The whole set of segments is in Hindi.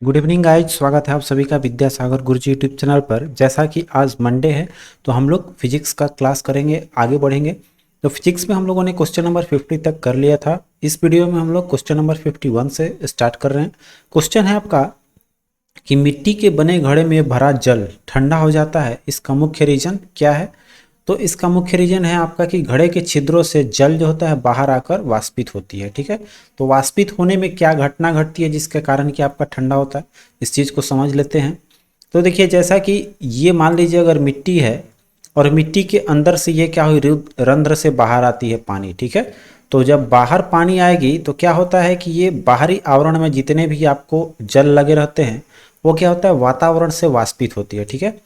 गुड इवनिंग गाइज, स्वागत है आप सभी का विद्यासागर गुरुजी यूट्यूब चैनल पर। जैसा कि आज मंडे है तो हम लोग फिजिक्स का क्लास करेंगे, आगे बढ़ेंगे। तो फिजिक्स में हम लोगों ने क्वेश्चन नंबर 50 तक कर लिया था। इस वीडियो में हम लोग क्वेश्चन नंबर 51 से स्टार्ट कर रहे हैं। क्वेश्चन है आपका कि मिट्टी के बने घड़े में भरा जल ठंडा हो जाता है, इसका मुख्य रीजन क्या है। तो इसका मुख्य रीजन है आपका कि घड़े के छिद्रों से जल जो होता है बाहर आकर वाष्पित होती है। ठीक है, तो वाष्पित होने में क्या घटना घटती है जिसके कारण कि आपका ठंडा होता है, इस चीज़ को समझ लेते हैं। तो देखिए, जैसा कि ये मान लीजिए अगर मिट्टी है और मिट्टी के अंदर से ये क्या हुई, रंध्र से बाहर आती है पानी। ठीक है, तो जब बाहर पानी आएगी तो क्या होता है कि ये बाहरी आवरण में जितने भी आपको जल लगे रहते हैं वो क्या होता है, वातावरण से वाष्पित होती है। ठीक है,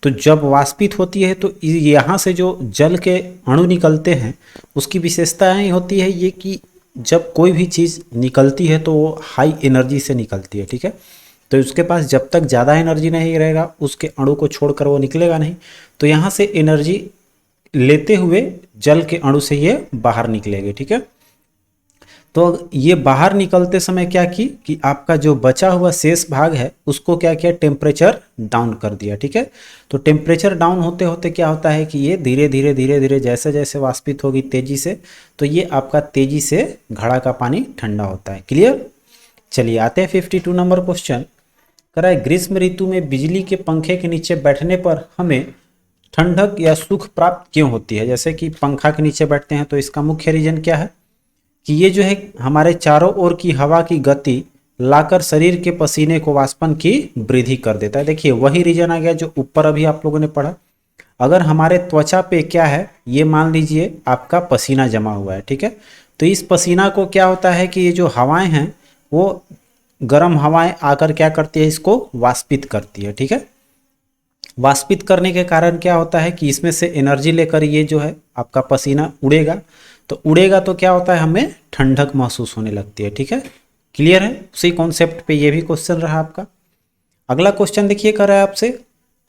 तो जब वाष्पित होती है तो यहाँ से जो जल के अणु निकलते हैं उसकी विशेषताएं होती है ये कि जब कोई भी चीज़ निकलती है तो वो हाई एनर्जी से निकलती है। ठीक है, तो उसके पास जब तक ज़्यादा एनर्जी नहीं रहेगा उसके अणु को छोड़कर वो निकलेगा नहीं। तो यहाँ से एनर्जी लेते हुए जल के अणु से ये बाहर निकलेंगे। ठीक है, तो ये बाहर निकलते समय क्या की कि आपका जो बचा हुआ शेष भाग है उसको क्या किया, टेम्परेचर डाउन कर दिया। ठीक है, तो टेम्परेचर डाउन होते होते क्या होता है कि ये धीरे धीरे जैसे जैसे वाष्पित होगी तेजी से, तो ये आपका तेजी से घड़ा का पानी ठंडा होता है। क्लियर। चलिए आते हैं 52 नंबर क्वेश्चन। कह रहा है ग्रीष्म ऋतु में बिजली के पंखे के नीचे बैठने पर हमें ठंडक या सुख प्राप्त क्यों होती है। जैसे कि पंखा के नीचे बैठते हैं तो इसका मुख्य रीजन क्या है कि ये जो है हमारे चारों ओर की हवा की गति लाकर शरीर के पसीने को वाष्पन की वृद्धि कर देता है। देखिए वही रीजन आ गया जो ऊपर अभी आप लोगों ने पढ़ा। अगर हमारे त्वचा पे क्या है, ये मान लीजिए आपका पसीना जमा हुआ है। ठीक है, तो इस पसीना को क्या होता है कि ये जो हवाएं हैं वो गर्म हवाएं आकर क्या करती है, इसको वाष्पित करती है। ठीक है, वाष्पित करने के कारण क्या होता है कि इसमें से एनर्जी लेकर ये जो है आपका पसीना उड़ेगा, तो उड़ेगा तो क्या होता है, हमें ठंडक महसूस होने लगती है। ठीक है, क्लियर है। उसी कॉन्सेप्ट पे ये भी क्वेश्चन रहा आपका। अगला क्वेश्चन देखिए, कर रहा है आपसे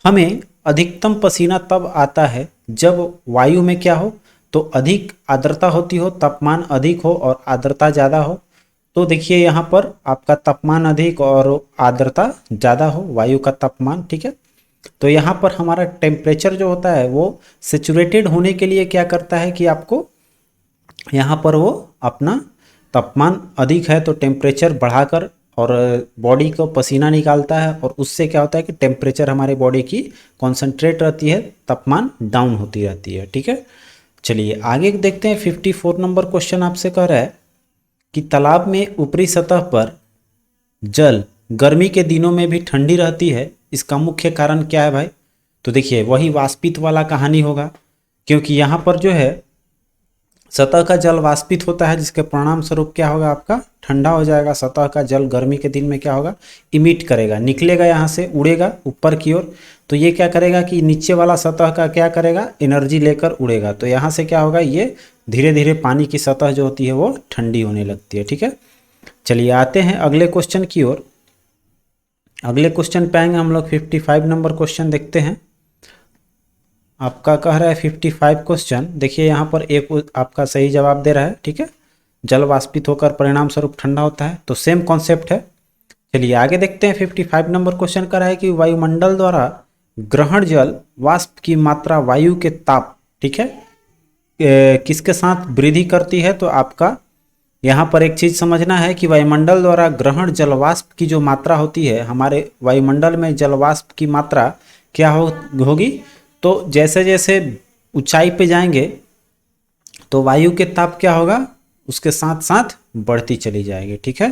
हमें अधिकतम पसीना तब आता है जब वायु में क्या हो, तो अधिक आर्द्रता होती हो, तापमान अधिक हो और आर्द्रता ज़्यादा हो। तो देखिए यहाँ पर आपका तापमान अधिक और आर्द्रता ज़्यादा हो, वायु का तापमान। ठीक है, तो यहाँ पर हमारा टेम्परेचर जो होता है वो सेचुरेटेड होने के लिए क्या करता है कि आपको यहाँ पर वो अपना तापमान अधिक है तो टेम्परेचर बढ़ाकर और बॉडी को पसीना निकालता है, और उससे क्या होता है कि टेम्परेचर हमारे बॉडी की कॉन्सेंट्रेट रहती है, तापमान डाउन होती रहती है। ठीक है, चलिए आगे देखते हैं। 54 नंबर क्वेश्चन आपसे कह रहा है कि तालाब में ऊपरी सतह पर जल गर्मी के दिनों में भी ठंडी रहती है, इसका मुख्य कारण क्या है भाई। तो देखिए वही वाष्पित वाला कहानी होगा, क्योंकि यहाँ पर जो है सतह का जल वाष्पित होता है जिसके परिणाम स्वरूप क्या होगा, आपका ठंडा हो जाएगा। सतह का जल गर्मी के दिन में क्या होगा, इमिट करेगा, निकलेगा यहाँ से, उड़ेगा ऊपर की ओर। तो ये क्या करेगा कि नीचे वाला सतह का क्या करेगा, एनर्जी लेकर उड़ेगा। तो यहाँ से क्या होगा, ये धीरे धीरे पानी की सतह जो होती है वो ठंडी होने लगती है। ठीक है, चलिए आते हैं अगले क्वेश्चन की ओर। अगले क्वेश्चन पे आएंगे हम लोग। 55 नंबर क्वेश्चन देखते हैं। आपका कह रहा है 55 क्वेश्चन, देखिए यहाँ पर एक आपका सही जवाब दे रहा है। ठीक है, जल वाष्पित होकर परिणाम स्वरूप ठंडा होता है, तो सेम कॉन्सेप्ट है। चलिए आगे देखते हैं। 55 नंबर क्वेश्चन का है कि वायुमंडल द्वारा ग्रहण जल वाष्प की मात्रा वायु के ताप, ठीक है, किसके साथ वृद्धि करती है। तो आपका यहाँ पर एक चीज़ समझना है कि वायुमंडल द्वारा ग्रहण जलवाष्प की जो मात्रा होती है, हमारे वायुमंडल में जलवाष्प की मात्रा क्या होगी, तो जैसे जैसे ऊंचाई पे जाएंगे तो वायु के ताप क्या होगा, उसके साथ साथ बढ़ती चली जाएगी। ठीक है,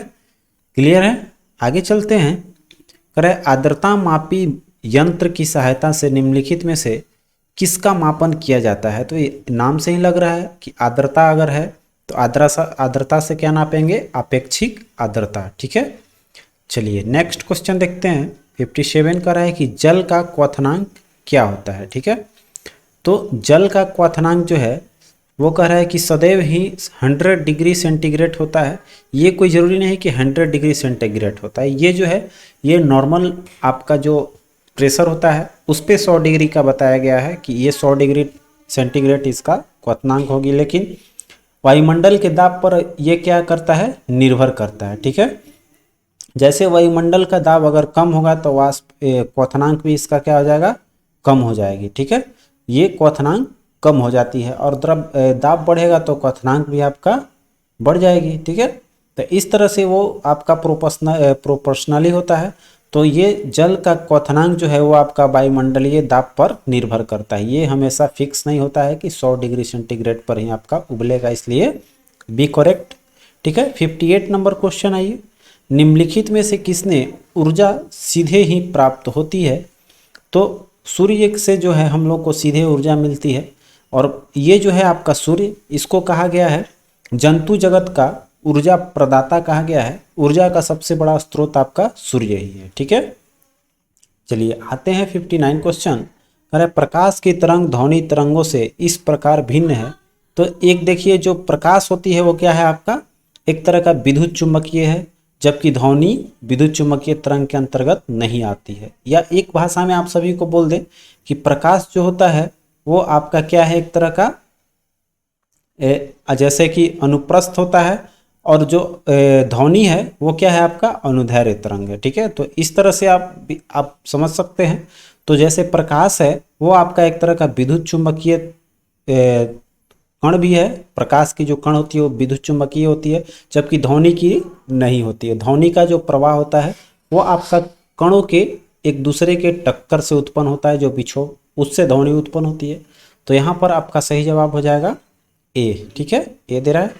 क्लियर है। आगे चलते हैं। करें आर्द्रता मापी यंत्र की सहायता से निम्नलिखित में से किसका मापन किया जाता है। तो ये नाम से ही लग रहा है कि आर्द्रता अगर है तो आर्द्रता से क्या नापेंगे, अपेक्षिक आर्द्रता। ठीक है, चलिए नेक्स्ट क्वेश्चन देखते हैं। 57 का है कि जल का क्वथनांक क्या होता है। ठीक है, तो जल का क्वथनांक जो है वो कह रहा है कि सदैव ही 100 डिग्री सेंटीग्रेड होता है। ये कोई ज़रूरी नहीं कि 100 डिग्री सेंटीग्रेड होता है, ये जो है ये नॉर्मल आपका जो प्रेशर होता है उस पर 100 डिग्री का बताया गया है कि ये 100 डिग्री सेंटीग्रेड इसका क्वथनांक होगी। लेकिन वायुमंडल के दाब पर ये क्या करता है, निर्भर करता है। ठीक है, जैसे वायुमंडल का दाब अगर कम होगा तो वाष्प क्वथनांक भी इसका क्या हो जाएगा, कम हो जाएगी। ठीक है, ये क्वथनांक कम हो जाती है और दाब बढ़ेगा तो क्वथनांक भी आपका बढ़ जाएगी। ठीक है, तो इस तरह से वो आपका प्रोपोर्शनली होता है। तो ये जल का क्वथनांक जो है वो आपका वायुमंडलीय दाब पर निर्भर करता है। ये हमेशा फिक्स नहीं होता है कि 100 डिग्री सेंटीग्रेड पर ही आपका उबलेगा, इसलिए बी करेक्ट। ठीक है, 58 नंबर क्वेश्चन आइए। निम्नलिखित में से किसने ऊर्जा सीधे ही प्राप्त होती है? तो सूर्य से जो है हम लोग को सीधे ऊर्जा मिलती है और ये जो है आपका सूर्य, इसको कहा गया है जंतु जगत का ऊर्जा प्रदाता कहा गया है। ऊर्जा का सबसे बड़ा स्रोत आपका सूर्य ही है। ठीक है, चलिए आते हैं 59 क्वेश्चन। अरे प्रकाश की तरंग ध्वनि तरंगों से इस प्रकार भिन्न है। तो एक देखिए, जो प्रकाश होती है वो क्या है आपका, एक तरह का विद्युत चुम्बकीय है, जबकि ध्वनि विद्युत चुम्बकीय तरंग के अंतर्गत नहीं आती है। या एक भाषा में आप सभी को बोल दें कि प्रकाश जो होता है वो आपका क्या है, एक तरह का जैसे कि अनुप्रस्थ होता है और जो ध्वनि है वो क्या है आपका अनुदैर्घ्य तरंग है। ठीक है, तो इस तरह से आप समझ सकते हैं। तो जैसे प्रकाश है वो आपका एक तरह का विद्युत चुम्बकीय कण भी है। प्रकाश की जो कण होती है वो विद्युत चुम्बकीय होती है, जबकि ध्वनि की नहीं होती है। ध्वनि का जो प्रवाह होता है वो आपका कणों के एक दूसरे के टक्कर से उत्पन्न होता है, जो बिछो उससे ध्वनि उत्पन्न होती है। तो यहाँ पर आपका सही जवाब हो जाएगा ए। ठीक है, ए दे रहा है।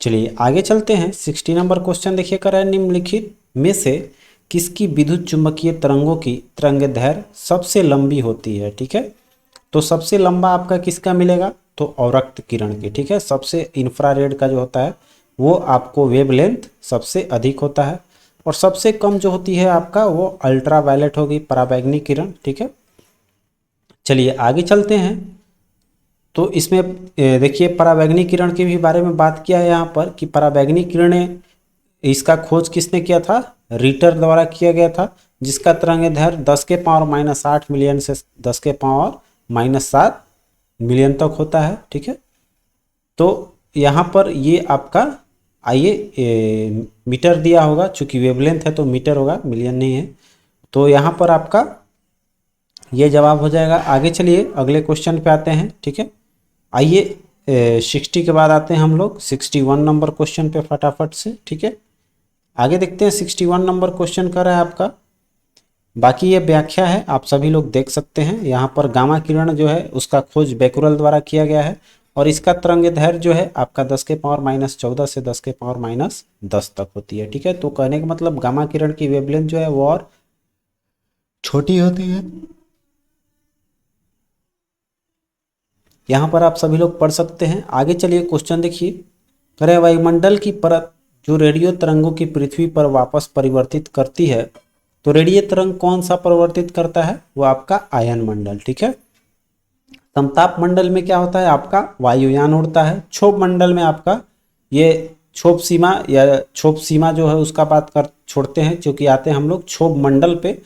चलिए आगे चलते हैं। 60 नंबर क्वेश्चन देखिए, कर रहा है निम्नलिखित में से किसकी विद्युत चुम्बकीय तरंगों की तरंगदैर्घ्य सबसे लंबी होती है? ठीक है, तो सबसे लंबा आपका किसका मिलेगा, तो अवरक्त किरण की। ठीक है, सबसे इंफ्रारेड का जो होता है वो आपको वेवलेंथ सबसे अधिक होता है और सबसे कम जो होती है आपका वो अल्ट्रावायलेट होगी, पराबैंगनी किरण। ठीक है, चलिए आगे चलते हैं। तो इसमें देखिए पराबैंगनी किरण के भी बारे में बात किया है यहाँ पर कि पराबैंगनी किरणें, इसका खोज किसने किया था, रिटर द्वारा किया गया था, जिसका तरंगदैर्घ्य 10 के पावर -8 मिलियन से 10 के पावर -7 मिलियन तक होता है। ठीक है, तो यहाँ पर ये आपका आइए मीटर दिया होगा, चूंकि वेवलेंथ है तो मीटर होगा, मिलियन नहीं है। तो यहाँ पर आपका ये जवाब हो जाएगा। आगे चलिए अगले क्वेश्चन पे आते हैं। ठीक है, आइए 60 के बाद आते हैं हम लोग 61 नंबर क्वेश्चन पे फटाफट से। ठीक है, आगे देखते हैं। 61 नंबर क्वेश्चन कर रहा है आपका, बाकी ये व्याख्या है, आप सभी लोग देख सकते हैं। यहाँ पर गामा किरण जो है उसका खोज बैकुरल द्वारा किया गया है और इसका तरंगदैर्घ्य जो है आपका 10 के पावर -14 से 10 के पावर -10 तक होती है। ठीक है, तो कहने का मतलब गामा किरण की वेवलेंथ जो है वो और छोटी होती है। यहाँ पर आप सभी लोग पढ़ सकते हैं। आगे चलिए क्वेश्चन देखिए, करे वायुमंडल की परत जो रेडियो तरंगों की पृथ्वी पर वापस परिवर्तित करती है, तो रेडियो तरंग कौन सा परिवर्तित करता है, वो आपका आयन मंडल। ठीक है, समताप मंडल में क्या होता है आपका वायुयान उड़ता है। क्षोभ मंडल में आपका ये क्षोभ सीमा या क्षोभ सीमा जो है उसका बात कर छोड़ते हैं, क्योंकि आते हैं हम लोग क्षोभ मंडल पे।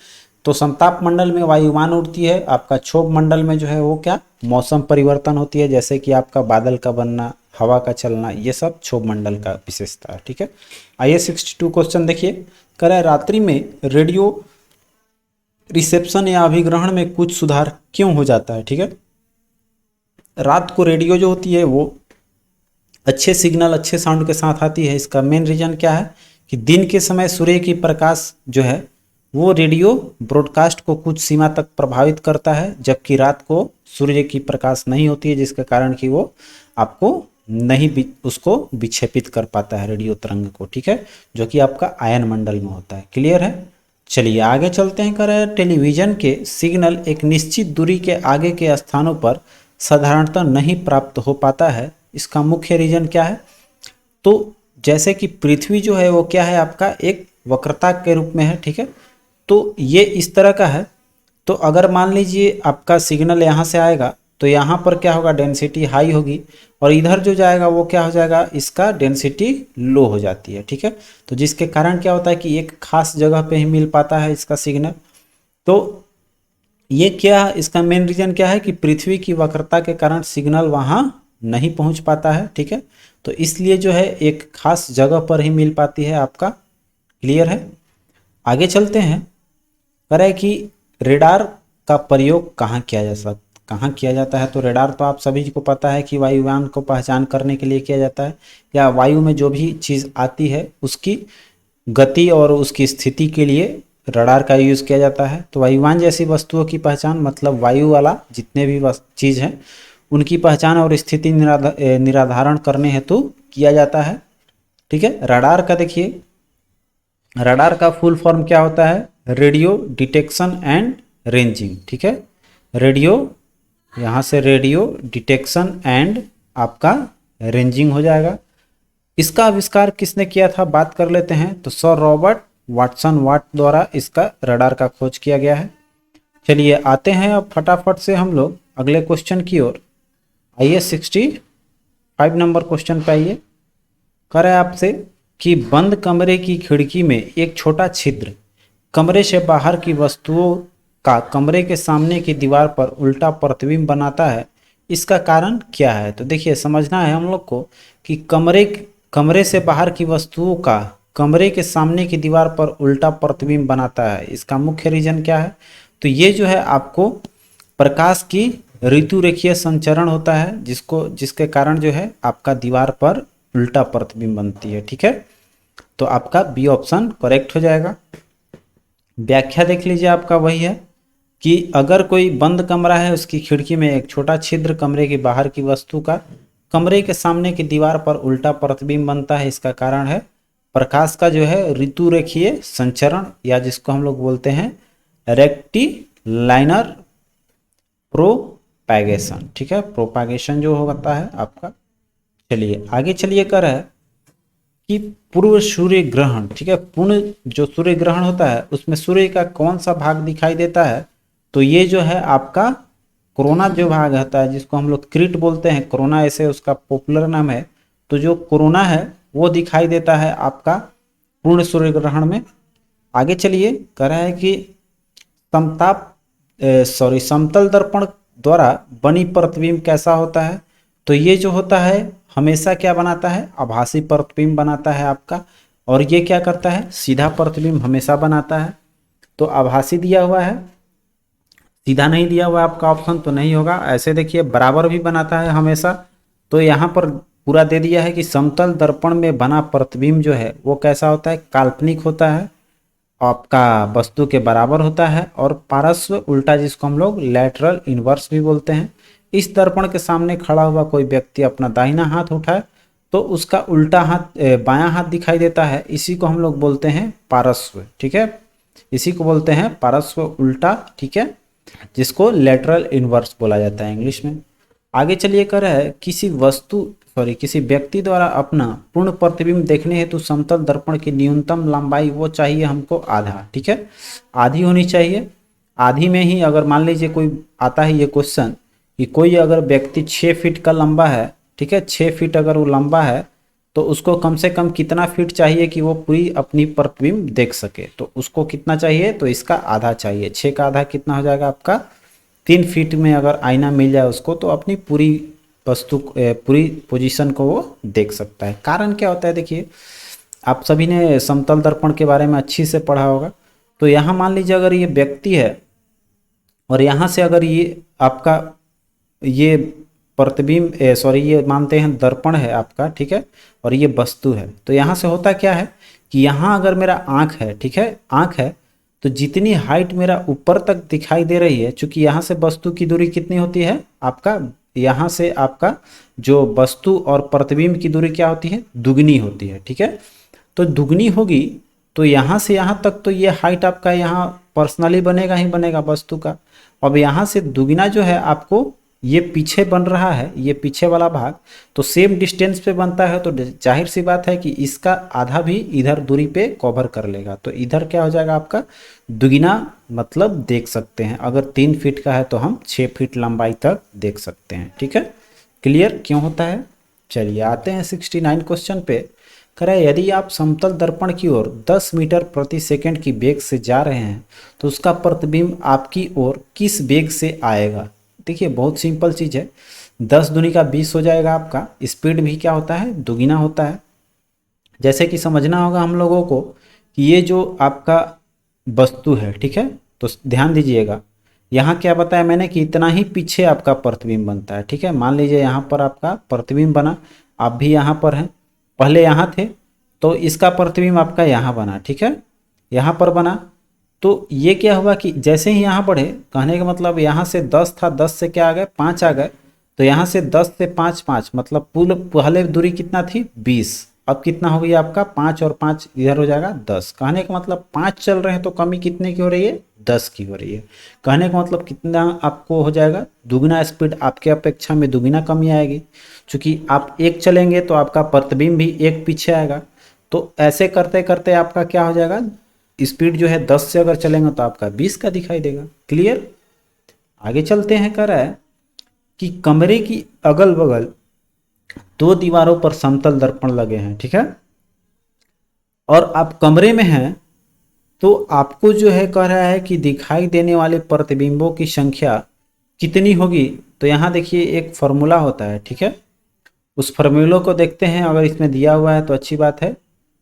तो समताप मंडल में वायुयान उड़ती है। आपका क्षोभ मंडल में जो है वो क्या मौसम परिवर्तन होती है, जैसे कि आपका बादल का बनना, हवा का चलना, ये सब क्षोभ मंडल का विशेषता है। ठीक है, आइए 62 क्वेश्चन देखिए, कह रहा है रात्रि में रेडियो रिसेप्शन या अभिग्रहण में कुछ सुधार क्यों हो जाता है? ठीक है, रात को रेडियो जो होती है वो अच्छे सिग्नल, अच्छे साउंड के साथ आती है। इसका मेन रीजन क्या है कि दिन के समय सूर्य की प्रकाश जो है वो रेडियो ब्रॉडकास्ट को कुछ सीमा तक प्रभावित करता है, जबकि रात को सूर्य की प्रकाश नहीं होती है, जिसके कारण कि वो आपको नहीं उसको विक्षेपित कर पाता है रेडियो तरंग को। ठीक है, जो कि आपका आयन मंडल में होता है। क्लियर है? चलिए आगे चलते हैं। कर टेलीविजन के सिग्नल एक निश्चित दूरी के आगे के स्थानों पर साधारणतः नहीं प्राप्त हो पाता है। इसका मुख्य रीजन क्या है? तो जैसे कि पृथ्वी जो है वो क्या है आपका एक वक्रता के रूप में है। ठीक है, तो ये इस तरह का है। तो अगर मान लीजिए आपका सिग्नल यहाँ से आएगा तो यहाँ पर क्या होगा, डेंसिटी हाई होगी, और इधर जो जाएगा वो क्या हो जाएगा, इसका डेंसिटी लो हो जाती है। ठीक है, तो जिसके कारण क्या होता है कि एक खास जगह पे ही मिल पाता है इसका सिग्नल। तो ये क्या, इसका मेन रीजन क्या है कि पृथ्वी की वक्रता के कारण सिग्नल वहाँ नहीं पहुँच पाता है। ठीक है, तो इसलिए जो है एक खास जगह पर ही मिल पाती है आपका। क्लियर है? आगे चलते हैं। कह रहा है कि रेडार का प्रयोग कहाँ किया जाता है। तो रेडार तो आप सभी को पता है कि वायुयान को पहचान करने के लिए किया जाता है, या वायु में जो भी चीज़ आती है उसकी गति और उसकी स्थिति के लिए रडार का यूज़ किया जाता है। तो वायुयान जैसी वस्तुओं की पहचान, मतलब वायु वाला जितने भी चीज़ हैं उनकी पहचान और स्थिति निराधारण करने हेतु किया जाता है। ठीक है। रडार का देखिए, रडार का फुल फॉर्म क्या होता है, रेडियो डिटेक्शन एंड रेंजिंग। ठीक है। रेडियो, यहाँ से रेडियो डिटेक्शन एंड आपका रेंजिंग हो जाएगा। इसका आविष्कार किसने किया था, बात कर लेते हैं। तो सर रॉबर्ट वाटसन वाट द्वारा इसका रडार का खोज किया गया है। चलिए आते हैं अब फटाफट से हम लोग अगले क्वेश्चन की ओर। आइए 65 नंबर क्वेश्चन पे आइए। कह रहा है आपसे कि बंद कमरे की खिड़की में एक छोटा छिद्र कमरे से बाहर की वस्तुओं का कमरे के सामने की दीवार पर उल्टा प्रतिबिंब बनाता है, इसका कारण क्या है। तो देखिए समझना है हम लोग को कि कमरे से बाहर की वस्तुओं का कमरे के सामने की दीवार पर उल्टा प्रतिबिंब बनाता है, इसका मुख्य रीजन क्या है। तो ये जो है आपको प्रकाश की ऋतु रेखीय संचरण होता है, जिसके कारण जो है आपका दीवार पर उल्टा प्रतिबिंब बनती है। ठीक है। तो आपका बी ऑप्शन करेक्ट हो जाएगा। व्याख्या देख लीजिए, आपका वही है कि अगर कोई बंद कमरा है, उसकी खिड़की में एक छोटा छिद्र कमरे के बाहर की वस्तु का कमरे के सामने की दीवार पर उल्टा प्रतिबिंब बनता है, इसका कारण है प्रकाश का जो है ऋतु रेखीय संचरण, या जिसको हम लोग बोलते हैं रेक्टिलाइनर प्रोपैगेशन। ठीक है। प्रोपैगेशन जो होता है आपका। चलिए आगे चलिए। कर है कि पूर्व सूर्य ग्रहण, ठीक है, पूर्ण जो सूर्य ग्रहण होता है उसमें सूर्य का कौन सा भाग दिखाई देता है। तो ये जो है आपका कोरोना जो भाग होता है, जिसको हम लोग क्रीट बोलते हैं, कोरोना ऐसे उसका पॉपुलर नाम है। तो जो कोरोना है वो दिखाई देता है आपका पूर्ण सूर्य ग्रहण में। आगे चलिए। कह रहा है कि समतल दर्पण द्वारा बनी प्रतिबिंब कैसा होता है। तो ये जो होता है हमेशा क्या बनाता है, आभासी प्रतिबिंब बनाता है आपका। और ये क्या करता है, सीधा प्रतिबिंब हमेशा बनाता है। तो आभासी दिया हुआ है, सीधा नहीं दिया हुआ आपका ऑप्शन, तो नहीं होगा। ऐसे देखिए बराबर भी बनाता है हमेशा। तो यहाँ पर पूरा दे दिया है कि समतल दर्पण में बना प्रतिबिंब जो है वो कैसा होता है, काल्पनिक होता है, आपका वस्तु के बराबर होता है, और पार्श्व उल्टा, जिसको हम लोग लैटरल इन्वर्स भी बोलते हैं। इस दर्पण के सामने खड़ा हुआ कोई व्यक्ति अपना दाहिना हाथ उठाए तो उसका उल्टा हाथ बायां हाथ दिखाई देता है, इसी को हम लोग बोलते हैं पार्श्व। ठीक है। इसी को बोलते हैं पार्श्व उल्टा। ठीक है। जिसको लेटरल इन्वर्स बोला जाता है इंग्लिश में। आगे चलिए। कर है किसी व्यक्ति द्वारा अपना पूर्ण प्रतिबिंब देखने हेतु समतल दर्पण की न्यूनतम लंबाई वो चाहिए हमको आधा। ठीक है। आधी होनी चाहिए। आधी में ही अगर मान लीजिए कोई आता है ये क्वेश्चन कि कोई अगर व्यक्ति 6 फीट का लंबा है, ठीक है, 6 फीट अगर वो लंबा है तो उसको कम से कम कितना फीट चाहिए कि वो पूरी अपनी प्रतिबिंब देख सके। तो उसको कितना चाहिए, तो इसका आधा चाहिए। 6 का आधा कितना हो जाएगा आपका 3 फीट में अगर आईना मिल जाए उसको तो अपनी पूरी पूरी पोजीशन को वो देख सकता है। कारण क्या होता है, देखिए आप सभी ने समतल दर्पण के बारे में अच्छी से पढ़ा होगा। तो यहाँ मान लीजिए अगर ये व्यक्ति है और यहाँ से अगर ये आपका ये प्रतिबिंब ये मानते हैं दर्पण है आपका, ठीक है, और ये वस्तु है। तो यहाँ से होता क्या है कि यहाँ अगर मेरा आँख है, ठीक है, आँख है, तो जितनी हाइट मेरा ऊपर तक दिखाई दे रही है, चूंकि यहाँ से वस्तु की दूरी कितनी होती है आपका, यहाँ से आपका जो वस्तु और प्रतिबिंब की दूरी क्या होती है, दुगनी होती है। ठीक है। तो दुगनी होगी तो यहाँ से यहाँ तक तो ये हाइट आपका यहाँ पर्सनली बनेगा ही बनेगा वस्तु का। अब यहाँ से दुगना जो है आपको ये पीछे बन रहा है, ये पीछे वाला भाग तो सेम डिस्टेंस पे बनता है, तो जाहिर सी बात है कि इसका आधा भी इधर दूरी पे कवर कर लेगा। तो इधर क्या हो जाएगा आपका दुगना, मतलब देख सकते हैं। अगर 3 फीट का है तो हम 6 फीट लंबाई तक देख सकते हैं। ठीक है। क्लियर क्यों होता है। चलिए आते हैं 69 क्वेश्चन पे। कह रहा है यदि आप समतल दर्पण की ओर 10 मीटर प्रति सेकंड की वेग से जा रहे हैं तो उसका प्रतिबिंब आपकी ओर किस वेग से आएगा। देखिए बहुत सिंपल चीज़ है, 10 दूनी का 20 हो जाएगा आपका। स्पीड भी क्या होता है, दुगना होता है। जैसे कि समझना होगा हम लोगों को कि ये जो आपका वस्तु है, ठीक है। तो ध्यान दीजिएगा, यहाँ क्या बताया मैंने कि इतना ही पीछे आपका प्रतिबिंब बनता है, ठीक है। मान लीजिए यहाँ पर आपका प्रतिबिंब बना, आप भी यहाँ पर हैं, पहले यहाँ थे, तो इसका प्रतिबिंब आपका यहाँ बना, ठीक है, यहाँ पर बना। तो ये क्या हुआ कि जैसे ही यहाँ बढ़े, कहने का मतलब यहाँ से 10 था, 10 से क्या आ गए, 5 आ गए, तो यहाँ से 10 से 5 5, मतलब पुल पहले दूरी कितना थी, 20। अब कितना हो गया आपका, 5 और 5 इधर हो जाएगा 10। कहने का मतलब 5 चल रहे हैं तो कमी कितने की हो रही है, 10 की हो रही है। कहने का मतलब कितना आपको हो जाएगा, दुगना स्पीड, आपके अपेक्षा में दुगना कमी आएगी। चूंकि आप एक चलेंगे तो आपका प्रतिबिंब भी एक पीछे आएगा। तो ऐसे करते करते आपका क्या हो जाएगा, स्पीड जो है 10 से अगर चलेंगे तो आपका 20 का दिखाई देगा। क्लियर। आगे चलते हैं, कह रहा है कि कमरे की अगल बगल 2 दीवारों पर समतल दर्पण लगे हैं, ठीक है, और आप कमरे में हैं, तो आपको जो है कह रहा है कि दिखाई देने वाले प्रतिबिंबों की संख्या कितनी होगी। तो यहाँ देखिए एक फॉर्मूला होता है, ठीक है, उस फॉर्मूले को देखते हैं। अगर इसमें दिया हुआ है तो अच्छी बात है,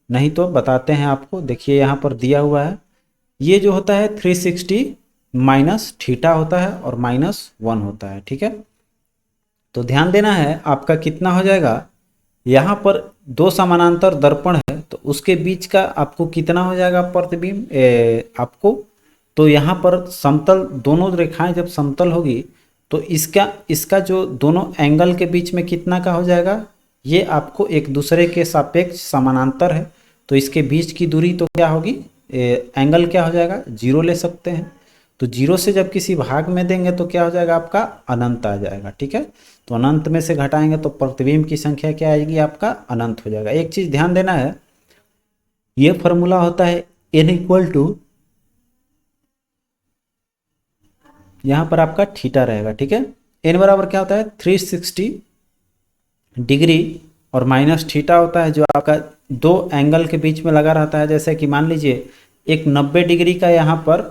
नहीं तो बताते हैं आपको। देखिए यहाँ पर दिया हुआ है, ये जो होता है 360 माइनस थीटा होता है और -1 होता है, ठीक है। तो ध्यान देना है, आपका कितना हो जाएगा, यहाँ पर 2 समानांतर दर्पण है, तो उसके बीच का आपको कितना हो जाएगा प्रतिबिंब आपको। तो यहाँ पर समतल, दोनों रेखाएं जब समतल होगी तो इसका इसका जो दोनों एंगल के बीच में कितना का हो जाएगा, ये आपको एक दूसरे के सापेक्ष समानांतर है, तो इसके बीच की दूरी तो क्या होगी, एंगल क्या हो जाएगा, 0 ले सकते हैं। तो 0 से जब किसी भाग में देंगे तो क्या हो जाएगा, आपका अनंत आ जाएगा, ठीक है। तो अनंत में से घटाएंगे तो प्रतिबिंब की संख्या क्या आएगी, आपका अनंत हो जाएगा। एक चीज ध्यान देना है, ये फॉर्मूला होता है n इक्वल टू, यहाँ पर आपका थीटा रहेगा, ठीक है। n बराबर क्या होता है, 360 डिग्री और माइनस थीटा होता है, जो आपका 2 एंगल के बीच में लगा रहता है। जैसे कि मान लीजिए एक 90 डिग्री का, यहाँ पर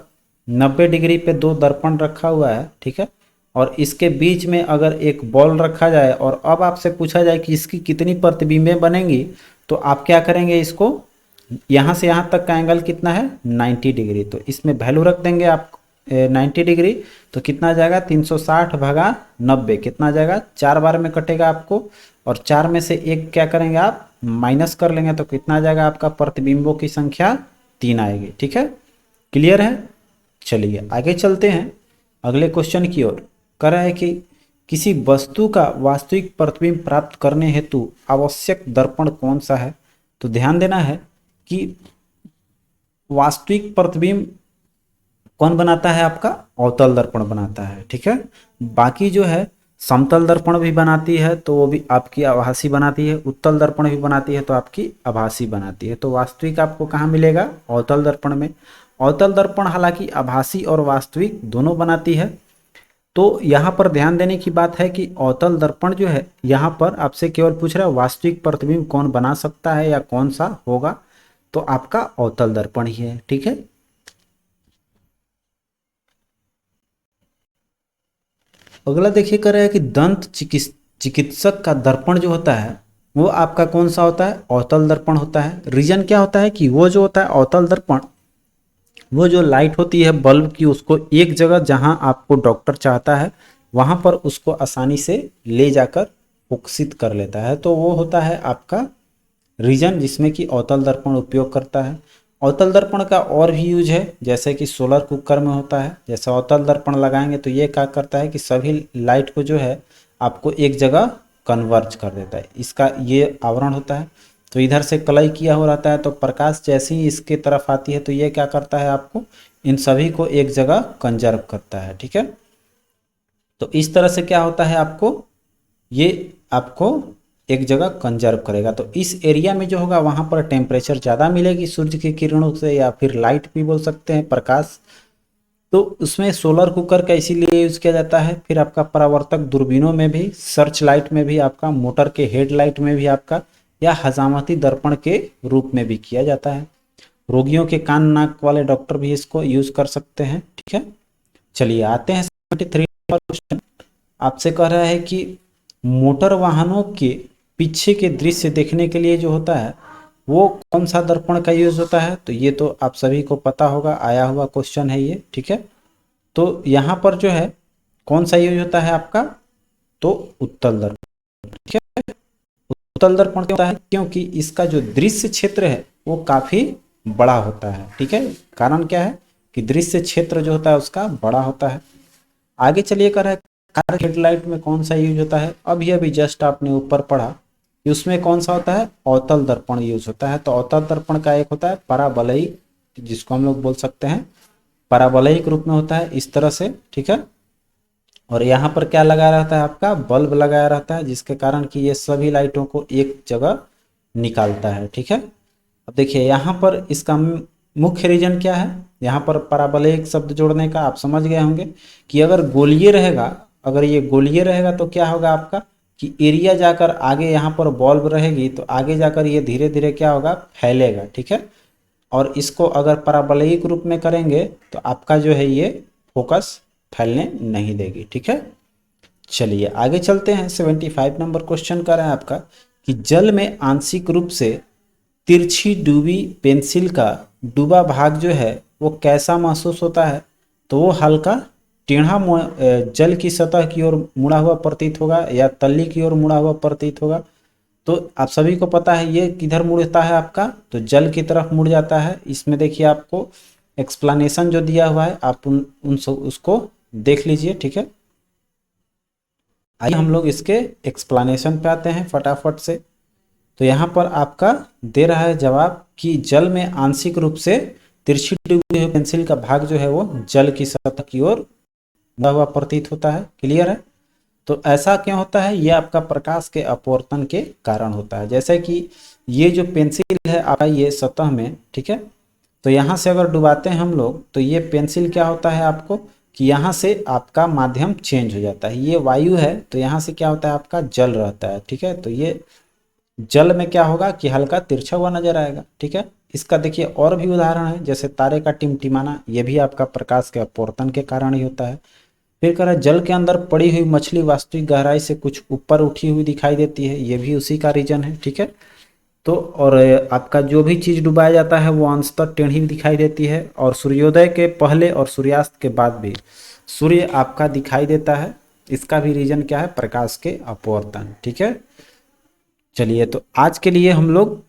90 डिग्री पे 2 दर्पण रखा हुआ है, ठीक है, और इसके बीच में अगर एक बॉल रखा जाए और अब आपसे पूछा जाए कि इसकी कितनी प्रतिबिंबें बनेंगी, तो आप क्या करेंगे, इसको यहाँ से यहाँ तक का एंगल कितना है, 90 डिग्री, तो इसमें वैल्यू रख देंगे आप 90 डिग्री, तो कितना आ जाएगा, 360 भागा 90, कितना आ जाएगा, 4 बार में कटेगा आपको, और 4 में से एक क्या करेंगे आप, माइनस कर लेंगे, तो कितना आ जाएगा आपका, प्रतिबिंबों की संख्या 3 आएगी, ठीक है। क्लियर है। चलिए आगे चलते हैं अगले क्वेश्चन की ओर। कह रहा है कि किसी वस्तु का वास्तविक प्रतिबिंब प्राप्त करने हेतु आवश्यक दर्पण कौन सा है। तो ध्यान देना है कि वास्तविक प्रतिबिंब कौन बनाता है, आपका अवतल दर्पण बनाता है, ठीक है। बाकी जो है समतल दर्पण भी बनाती है तो वो भी आपकी आभासी बनाती है, उत्तल दर्पण भी बनाती है तो आपकी आभासी बनाती है। तो वास्तविक आपको कहाँ मिलेगा, अवतल दर्पण में। अवतल दर्पण हालांकि आभासी और वास्तविक दोनों बनाती है। तो यहाँ पर ध्यान देने की बात है कि अवतल दर्पण जो है, यहाँ पर आपसे केवल पूछ रहा है वास्तविक प्रतिबिंब कौन बना सकता है या कौन सा होगा, तो आपका अवतल दर्पण ही है, ठीक है। अगला देखिए, कर रहा है कि दंत चिकित्सक का दर्पण जो होता है वो आपका कौन सा होता है, अवतल दर्पण होता है। रीजन क्या होता है कि वो जो होता है अवतल दर्पण, वो जो लाइट होती है बल्ब की, उसको एक जगह जहां आपको डॉक्टर चाहता है वहां पर उसको आसानी से ले जाकर फोकसित कर लेता है। तो वो होता है आपका रीजन जिसमें कि अवतल दर्पण उपयोग करता है। अवतल दर्पण का और भी यूज है, जैसे कि सोलर कुकर में होता है। जैसे अवतल दर्पण लगाएंगे तो ये क्या करता है कि सभी लाइट को जो है आपको एक जगह कन्वर्ज कर देता है, इसका ये आवरण होता है। तो इधर से कलई किया हो रहता है, तो प्रकाश जैसे ही इसके तरफ आती है तो ये क्या करता है, आपको इन सभी को एक जगह कंजर्व करता है, ठीक है। तो इस तरह से क्या होता है, आपको ये आपको एक जगह कंजर्व करेगा। तो इस एरिया में जो होगा वहां पर टेम्परेचर ज़्यादा मिलेगी सूर्य की किरणों से, या फिर लाइट भी बोल सकते हैं, प्रकाश। तो उसमें सोलर कुकर का इसीलिए यूज़ किया जाता है। फिर आपका परावर्तक दूरबीनों में भी, सर्च लाइट में भी, आपका मोटर के हेडलाइट में भी आपका, या हजामती दर्पण के रूप में भी किया जाता है। रोगियों के कान नाक वाले डॉक्टर भी इसको यूज कर सकते हैं, ठीक है। चलिए आते हैं 73 नंबर क्वेश्चन। आपसे कह रहा है कि मोटर वाहनों के पीछे के दृश्य देखने के लिए जो होता है वो कौन सा दर्पण का यूज होता है, तो ये तो आप सभी को पता होगा, आया हुआ क्वेश्चन है ये, ठीक है। तो यहाँ पर जो है कौन सा यूज होता है आपका, तो उत्तल दर्पण, ठीक है। उत्तल दर्पण क्यों होता है, क्योंकि इसका जो दृश्य क्षेत्र है वो काफी बड़ा होता है, ठीक है। कारण क्या है कि दृश्य क्षेत्र जो होता है उसका बड़ा होता है। आगे चलिए कर है कार हेडलाइट में कौन सा यूज होता है, अभी अभी जस्ट आपने ऊपर पढ़ा कि उसमें कौन सा होता है, अवतल दर्पण यूज होता है। तो अवतल दर्पण का एक होता है पराबलयिक, जिसको हम लोग बोल सकते हैं पराबलयिक रूप में होता है इस तरह से, ठीक है। और यहाँ पर क्या लगाया रहता है, आपका बल्ब लगाया रहता है, जिसके कारण कि ये सभी लाइटों को एक जगह निकालता है, ठीक है। अब देखिए यहाँ पर इसका मुख्य रीजन क्या है, यहाँ पर पराबलयिक शब्द जोड़ने का आप समझ गए होंगे कि अगर गोलीय रहेगा, अगर ये गोलीय रहेगा तो क्या होगा आपका कि एरिया जाकर आगे यहाँ पर बल्ब रहेगी तो आगे जाकर ये धीरे धीरे क्या होगा, फैलेगा, ठीक है। और इसको अगर पराबलयिक रूप में करेंगे तो आपका जो है ये फोकस फैलने नहीं देगी, ठीक है। चलिए आगे चलते हैं। 75 नंबर क्वेश्चन कर रहा है आपका कि जल में आंशिक रूप से तिरछी डूबी पेंसिल का डूबा भाग जो है वो कैसा महसूस होता है, तो वो हल्का टेढ़ा जल की सतह की ओर मुड़ा हुआ प्रतीत होगा या तल्ली की ओर मुड़ा हुआ प्रतीत होगा। तो आप सभी को पता है ये किधर मुड़ता है आपका, तो जल की तरफ मुड़ जाता है। इसमें देखिए आपको एक्सप्लेनेशन जो दिया हुआ है आप उसको देख लीजिए, ठीक है। आइए हम लोग इसके एक्सप्लेनेशन पे आते हैं फटाफट से। तो यहाँ पर आपका दे रहा है जवाब कि जल में आंशिक रूप से तिरछी डूबी हुई पेंसिल का भाग जो है वो जल की सतह की ओर मुड़ा हुआ प्रतीत होता है। क्लियर है। तो ऐसा क्यों होता है, ये आपका प्रकाश के अपवर्तन के कारण होता है। जैसे कि ये जो पेंसिल है आपका ये सतह में, ठीक है, तो यहाँ से अगर डुबाते हैं हम लोग तो ये पेंसिल क्या होता है आपको कि यहाँ से आपका माध्यम चेंज हो जाता है। ये वायु है तो यहाँ से क्या होता है आपका जल रहता है, ठीक है। तो ये जल में क्या होगा कि हल्का तिरछा हुआ नजर आएगा, ठीक है। इसका देखिए और भी उदाहरण है, जैसे तारे का टिमटिमाना, ये भी आपका प्रकाश के अपवर्तन के कारण ही होता है। फिर कह रहा है जल के अंदर पड़ी हुई मछली वास्तविक गहराई से कुछ ऊपर उठी हुई दिखाई देती है, ये भी उसी का रीजन है, ठीक है। तो और आपका जो भी चीज़ डुबाया जाता है वो अंशतः टेढ़ी दिखाई देती है, और सूर्योदय के पहले और सूर्यास्त के बाद भी सूर्य आपका दिखाई देता है। इसका भी रीजन क्या है, प्रकाश के अपवर्तन, ठीक है। चलिए तो आज के लिए हम लोग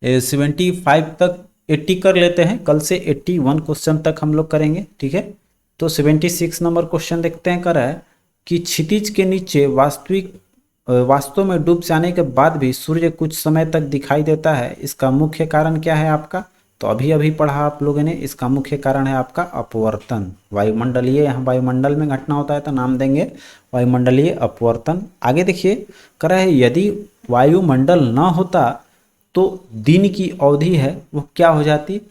75 तक 80 कर लेते हैं, कल से 81 क्वेश्चन तक हम लोग करेंगे, ठीक है। तो 76 नंबर क्वेश्चन देखते हैं, कर रहा है कि क्षितिज के नीचे वास्तव में डूब जाने के बाद भी सूर्य कुछ समय तक दिखाई देता है, इसका मुख्य कारण क्या है आपका, तो अभी अभी पढ़ा आप लोगों ने। इसका मुख्य कारण है आपका अपवर्तन, वायुमंडलीय, यहाँ वायुमंडल में घटना होता है तो नाम देंगे वायुमंडलीय अपवर्तन। आगे देखिए कह रहा है यदि वायुमंडल न होता तो दिन की अवधि है वो क्या हो जाती,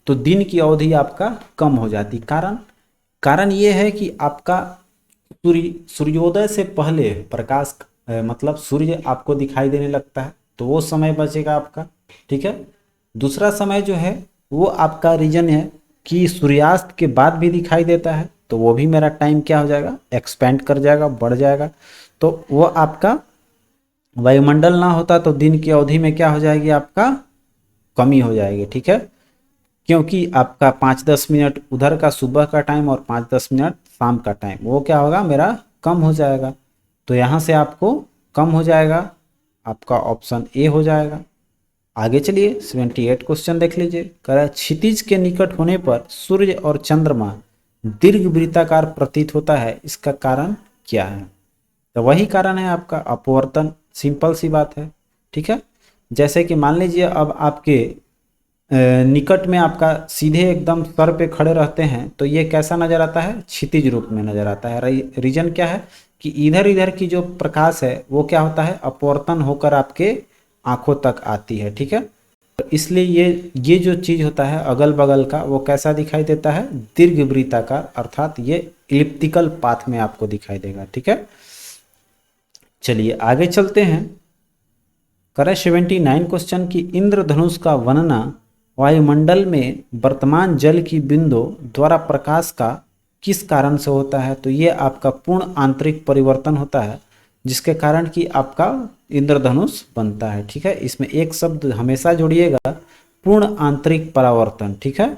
तो दिन की अवधि आपका कम हो जाती। कारण ये है कि आपका सूर्योदय से पहले प्रकाश मतलब सूर्य आपको दिखाई देने लगता है तो वो समय बचेगा आपका, ठीक है। दूसरा समय जो है वो आपका रीजन है कि सूर्यास्त के बाद भी दिखाई देता है, तो वो भी मेरा टाइम क्या हो जाएगा, एक्सपेंड कर जाएगा, बढ़ जाएगा। तो वो आपका वायुमंडल ना होता तो दिन की अवधि में क्या हो जाएगी, आपका कमी हो जाएगी, ठीक है। क्योंकि आपका 5-10 मिनट उधर का सुबह का टाइम और 5-10 मिनट शाम का टाइम वो क्या होगा, मेरा कम हो जाएगा। तो यहाँ से आपको कम हो जाएगा, आपका ऑप्शन ए हो जाएगा। आगे चलिए 78 क्वेश्चन देख लीजिए। कह रहा है क्षितिज के निकट होने पर सूर्य और चंद्रमा दीर्घ वृत्ताकार प्रतीत होता है, इसका कारण क्या है, तो वही कारण है आपका अपवर्तन। सिंपल सी बात है, ठीक है। जैसे कि मान लीजिए अब आपके निकट में आपका सीधे एकदम सर पे खड़े रहते हैं तो ये कैसा नजर आता है, क्षितिज रूप में नजर आता है। रीजन क्या है कि इधर इधर की जो प्रकाश है वो क्या होता है, अपवर्तन होकर आपके आंखों तक आती है, ठीक है। तो इसलिए ये जो चीज होता है अगल बगल का वो कैसा दिखाई देता है, दीर्घ वृत्ताकार, अर्थात ये इलिप्टिकल पाथ में आपको दिखाई देगा, ठीक है। चलिए आगे चलते हैं। करें 79 क्वेश्चन की इंद्रधनुष का वर्णना वायुमंडल में वर्तमान जल की बिंदु द्वारा प्रकाश का किस कारण से होता है, तो ये आपका पूर्ण आंतरिक परिवर्तन होता है। जिसके कारण कि आपका इंद्रधनुष बनता है। ठीक है, इसमें एक शब्द हमेशा जोड़िएगा, पूर्ण आंतरिक परावर्तन। ठीक है,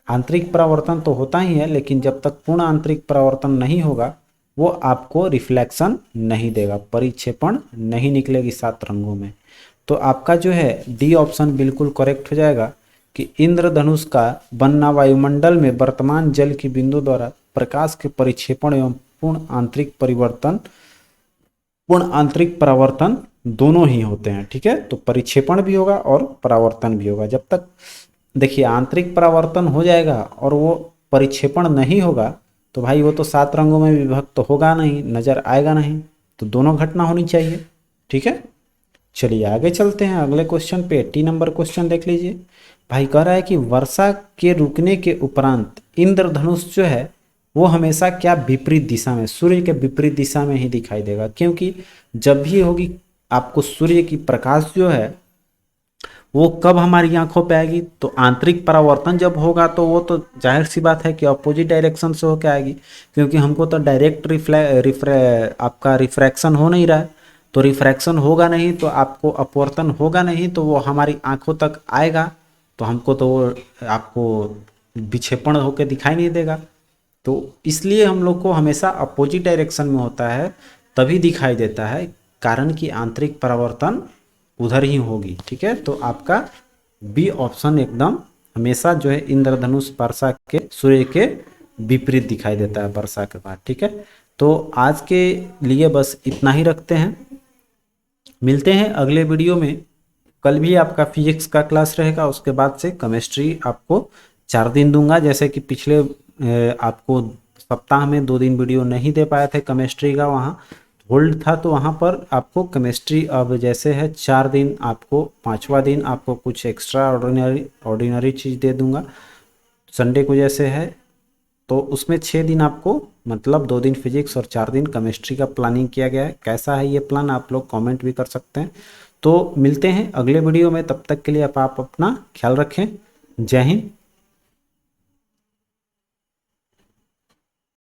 आंतरिक परावर्तन तो होता ही है, लेकिन जब तक पूर्ण आंतरिक परावर्तन नहीं होगा वो आपको रिफ्लेक्शन नहीं देगा, परिक्षेपण नहीं निकलेगी 7 रंगों में। तो आपका जो है डी ऑप्शन बिल्कुल करेक्ट हो जाएगा कि इंद्रधनुष का बनना वायुमंडल में वर्तमान जल की बिंदु द्वारा प्रकाश के परिक्षेपण एवं पूर्ण आंतरिक परावर्तन दोनों ही होते हैं। ठीक है, तो परिक्षेपण भी होगा और परावर्तन भी होगा। जब तक देखिए आंतरिक परावर्तन हो जाएगा और वो परिक्षेपण नहीं होगा तो भाई वो तो 7 रंगों में विभक्त तो होगा नहीं, नजर आएगा नहीं, तो दोनों घटना होनी चाहिए। ठीक है, चलिए आगे चलते हैं अगले क्वेश्चन पे। 80 नंबर क्वेश्चन देख लीजिए। भाई कह रहा है कि वर्षा के रुकने के उपरांत इंद्रधनुष जो है वो हमेशा क्या विपरीत दिशा में, सूर्य के विपरीत दिशा में ही दिखाई देगा, क्योंकि जब भी होगी आपको सूर्य की प्रकाश जो है वो कब हमारी आंखों पे आएगी, तो आंतरिक परावर्तन जब होगा तो वो तो जाहिर सी बात है कि अपोजिट डायरेक्शन से होकर आएगी, क्योंकि हमको तो डायरेक्ट आपका रिफ्रैक्शन हो नहीं रहा है। तो रिफ्रैक्शन होगा नहीं तो आपको अपवर्तन होगा नहीं, तो वो हमारी आंखों तक आएगा तो हमको तो वो आपको विक्षेपण होकर दिखाई नहीं देगा। तो इसलिए हम लोग को हमेशा अपोजिट डायरेक्शन में होता है तभी दिखाई देता है, कारण कि आंतरिक परावर्तन उधर ही होगी। ठीक है, तो आपका बी ऑप्शन एकदम हमेशा जो है इंद्रधनुष वर्षा के सूर्य के विपरीत दिखाई देता है वर्षा के बाद। ठीक है, तो आज के लिए बस इतना ही रखते हैं, मिलते हैं अगले वीडियो में। कल भी आपका फिजिक्स का क्लास रहेगा, उसके बाद से केमिस्ट्री आपको 4 दिन दूंगा। जैसे कि पिछले आपको सप्ताह में 2 दिन वीडियो नहीं दे पाए थे केमिस्ट्री का, वहाँ होल्ड था, तो वहाँ पर आपको केमिस्ट्री अब जैसे है 4 दिन, आपको 5वां दिन आपको कुछ एक्स्ट्रा ऑर्डिनरी चीज़ दे दूंगा। संडे को जैसे है तो उसमें 6 दिन आपको, मतलब 2 दिन फिजिक्स और 4 दिन केमिस्ट्री का प्लानिंग किया गया है। कैसा है ये प्लान आप लोग कमेंट भी कर सकते हैं। तो मिलते हैं अगले वीडियो में, तब तक के लिए आप अपना ख्याल रखें। जय हिंद,